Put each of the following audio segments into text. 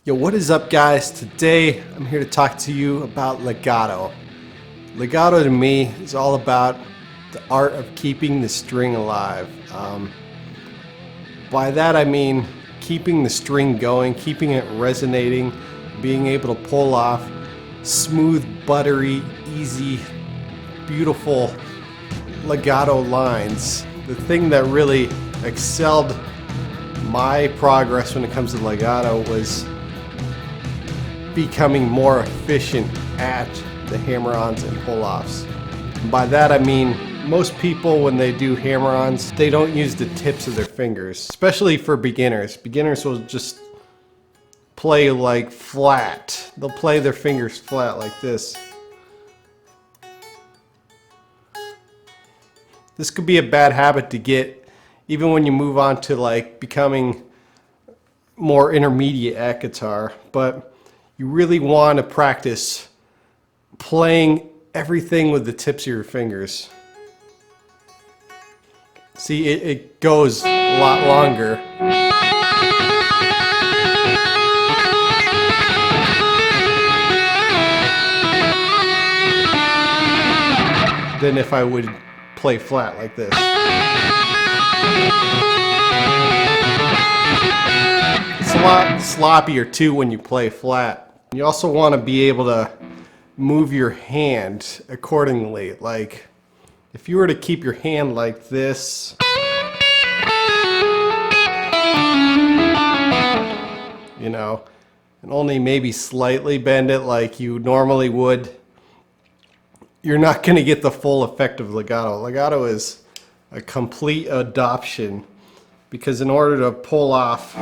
Yo, what is up, guys? Today I'm here to talk to you about legato. Legato to me is all about the art of keeping the string alive. By that I mean keeping the string going, keeping it resonating, being able to pull off smooth, buttery, easy, beautiful legato lines. The thing that really excelled my progress when it comes to legato was becoming more efficient at the hammer-ons and pull-offs. By that I mean most people, when they do hammer-ons, they don't use the tips of their fingers, especially for beginners. Beginners will just play like flat. They'll play their fingers flat like this. This could be a bad habit to get even when you move on to like becoming more intermediate at guitar, but you really want to practice playing everything with the tips of your fingers. See, it goes a lot longer than if I would play flat like this. It's a lot sloppier too when you play flat. You also want to be able to move your hand accordingly. Like if you were to keep your hand like this, you know, and only maybe slightly bend it like you normally would, you're not going to get the full effect of legato. Legato is a complete adoption, because in order to pull off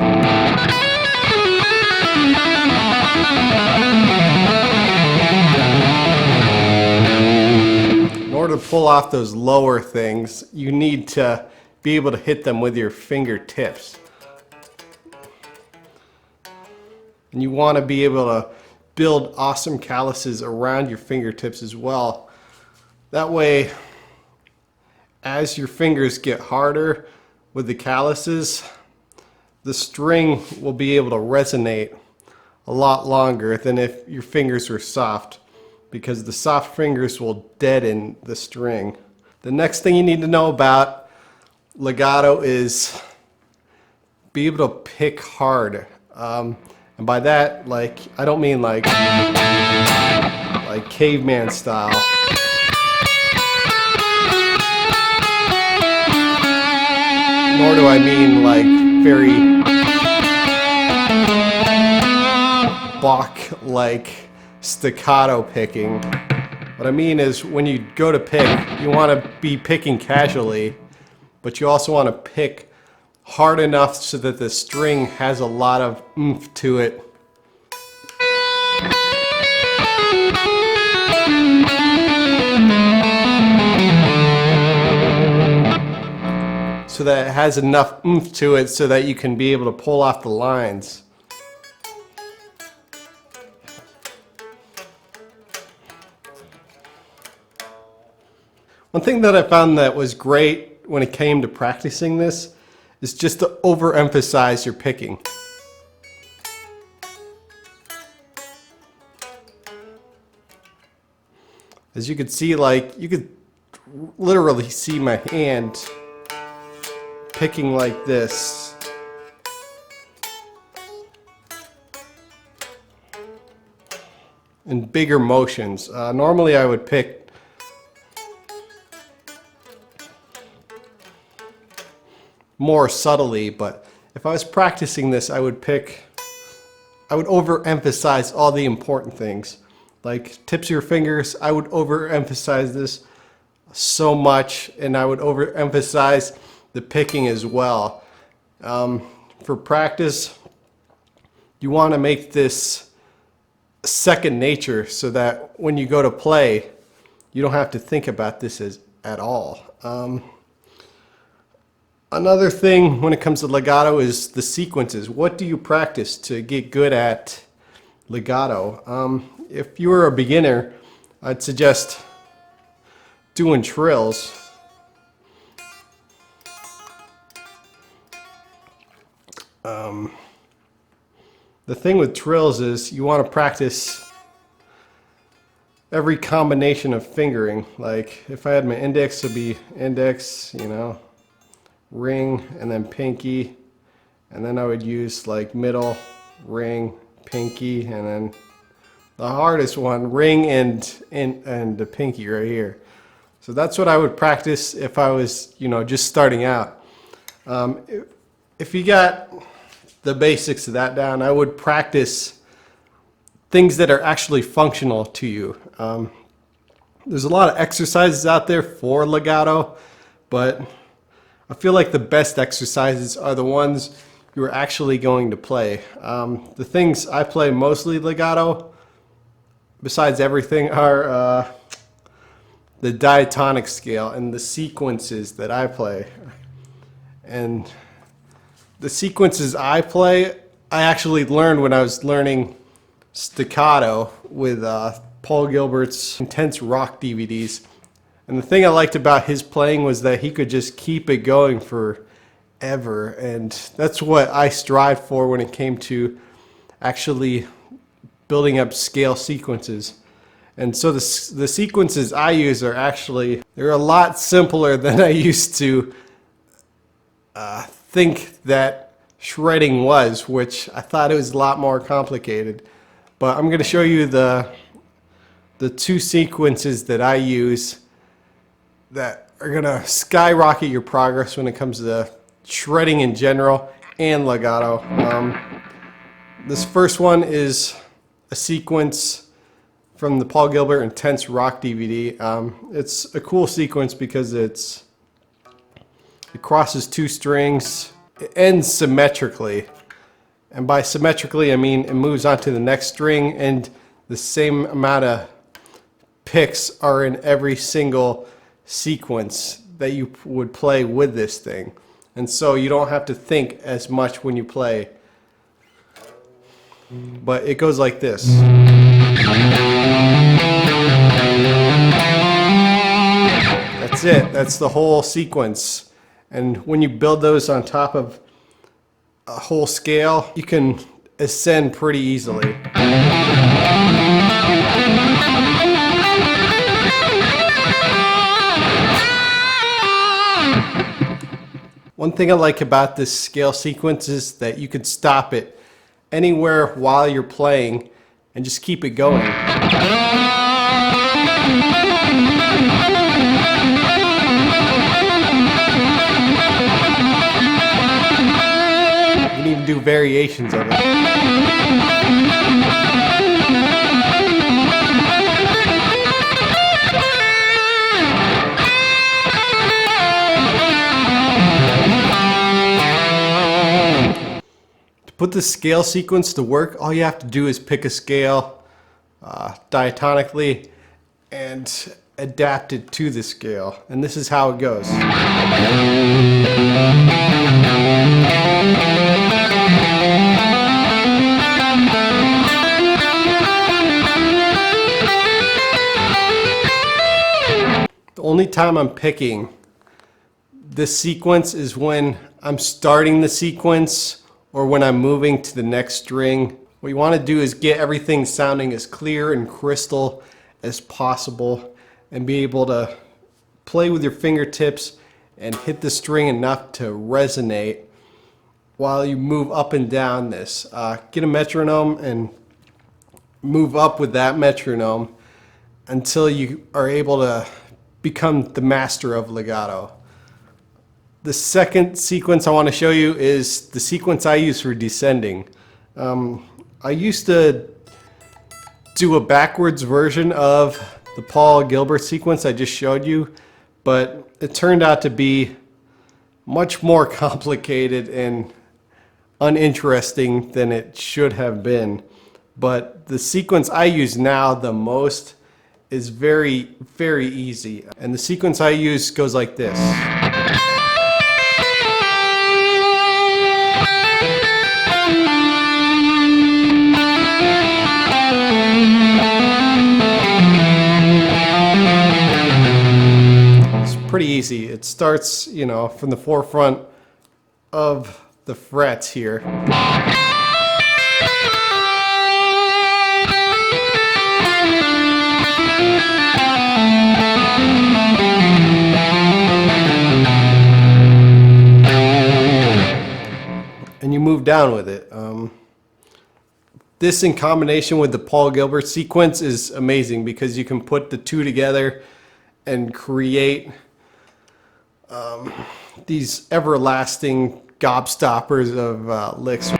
those lower things, you need to be able to hit them with your fingertips. And you want to be able to build awesome calluses around your fingertips as well. That way, as your fingers get harder with the calluses, the string will be able to resonate a lot longer than if your fingers were soft, because the soft fingers will deaden the string. The next thing you need to know about legato is be able to pick hard. And by that, like, I don't mean like caveman style. Nor do I mean like very Bach-like staccato picking. What I mean is, when you go to pick, you want to be picking casually, but you also want to pick hard enough so that the string has a lot of oomph to it. So that it has enough oomph to it so that you can be able to pull off the lines. One thing that I found that was great when it came to practicing this is just to overemphasize your picking. As you could see, like, you could literally see my hand picking like this. In bigger motions. Normally I would pick more subtly, but if I was practicing this, I would overemphasize all the important things. Like tips of your fingers, I would overemphasize this so much, and I would overemphasize the picking as well. For practice, you want to make this second nature so that when you go to play, you don't have to think about this at all. Another thing when it comes to legato is the sequences. What do you practice to get good at legato? If you were a beginner, I'd suggest doing trills. The thing with trills is you want to practice every combination of fingering. Like if I had my index, it'd be index, you know, ring, and then pinky, and then I would use like middle, ring, pinky, and then the hardest one, ring and the pinky right here. So that's what I would practice if I was, you know, just starting out. If you got the basics of that down, I would practice things that are actually functional to you. There's a lot of exercises out there for legato, but I feel like the best exercises are the ones you're actually going to play. The things I play mostly legato, besides everything, are the diatonic scale and the sequences that I play. And the sequences I play, I actually learned when I was learning staccato with Paul Gilbert's Intense Rock DVDs. And the thing I liked about his playing was that he could just keep it going forever. And that's what I strive for when it came to actually building up scale sequences. And so the sequences I use are actually, they're a lot simpler than I used to think that shredding was, which I thought it was a lot more complicated. But I'm going to show you the two sequences that I use that are going to skyrocket your progress when it comes to shredding in general and legato. This first one is a sequence from the Paul Gilbert Intense Rock DVD. It's a cool sequence because it crosses two strings. It ends symmetrically. And by symmetrically, I mean it moves on to the next string, and the same amount of picks are in every single sequence that you would play with this thing. And so you don't have to think as much when you play. But it goes like this. That's it. That's the whole sequence. And when you build those on top of a whole scale, you can ascend pretty easily. One thing I like about this scale sequence is that you could stop it anywhere while you're playing and just keep it going. You can even do variations of it. Put the scale sequence to work, all you have to do is pick a scale diatonically and adapt it to the scale. And this is how it goes. The only time I'm picking this sequence is when I'm starting the sequence or when I'm moving to the next string. What you want to do is get everything sounding as clear and crystal as possible and be able to play with your fingertips and hit the string enough to resonate while you move up and down this. Get a metronome and move up with that metronome until you are able to become the master of legato. The second sequence I want to show you is the sequence I use for descending. I used to do a backwards version of the Paul Gilbert sequence I just showed you, but it turned out to be much more complicated and uninteresting than it should have been. But the sequence I use now the most is very, very easy. And the sequence I use goes like this. Pretty easy. It starts, you know, from the forefront of the frets here. down with it. This in combination with the Paul Gilbert sequence is amazing because you can put the two together and create these everlasting gobstoppers of licks.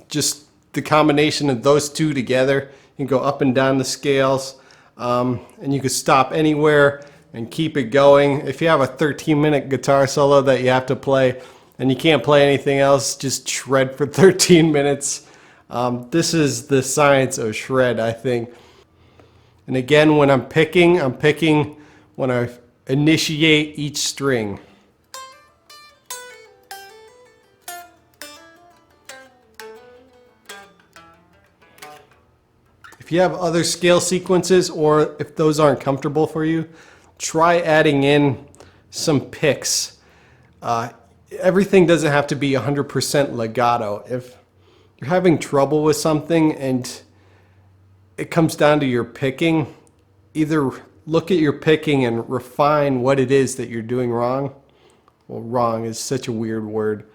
Just the combination of those two together, you can go up and down the scales, and you can stop anywhere and keep it going. If you have a 13-minute guitar solo that you have to play and you can't play anything else, just shred for 13 minutes. This is the science of shred, I think. And again, when I'm picking when I initiate each string. If you have other scale sequences, or if those aren't comfortable for you, try adding in some picks. Everything doesn't have to be 100% legato. If you're having trouble with something and it comes down to your picking, either look at your picking and refine what it is that you're doing wrong. Well, wrong is such a weird word,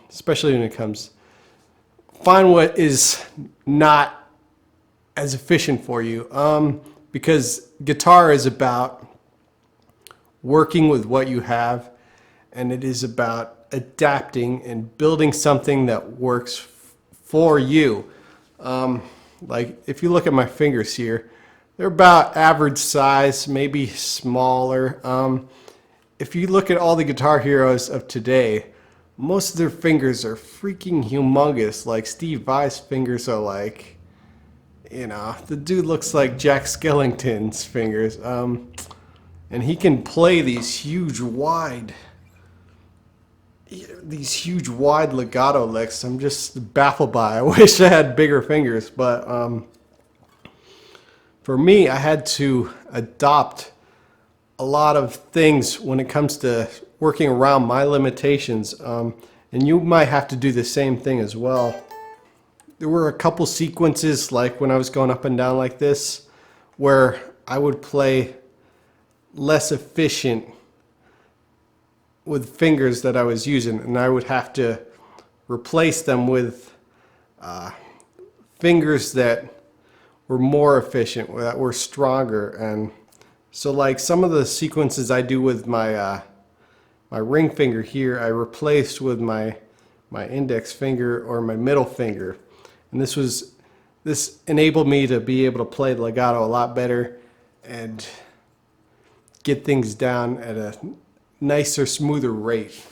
especially when it comes. Find what is not as efficient for you, because guitar is about working with what you have, and it is about adapting and building something that works for you. Like if you look at my fingers here, they're about average size, maybe smaller. If you look at all the guitar heroes of today, most of their fingers are freaking humongous. Like Steve Vai's fingers are like, you know, the dude looks like Jack Skellington's fingers. And he can play these huge wide legato licks. I'm just baffled by. I wish I had bigger fingers, but for me, I had to adopt a lot of things when it comes to working around my limitations, and you might have to do the same thing as well. There were a couple sequences, like when I was going up and down like this, where I would play less efficient with fingers that I was using, and I would have to replace them with fingers that were more efficient, that were stronger. And so like some of the sequences I do with my my ring finger here, I replaced with my index finger or my middle finger. And this enabled me to be able to play legato a lot better and get things down at a nicer, smoother rate.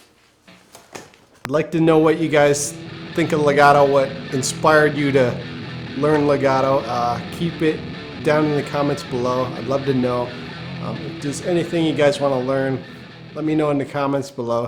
I'd like to know what you guys think of legato, what inspired you to learn legato. Keep it down in the comments below. I'd love to know. If there's anything you guys want to learn, let me know in the comments below.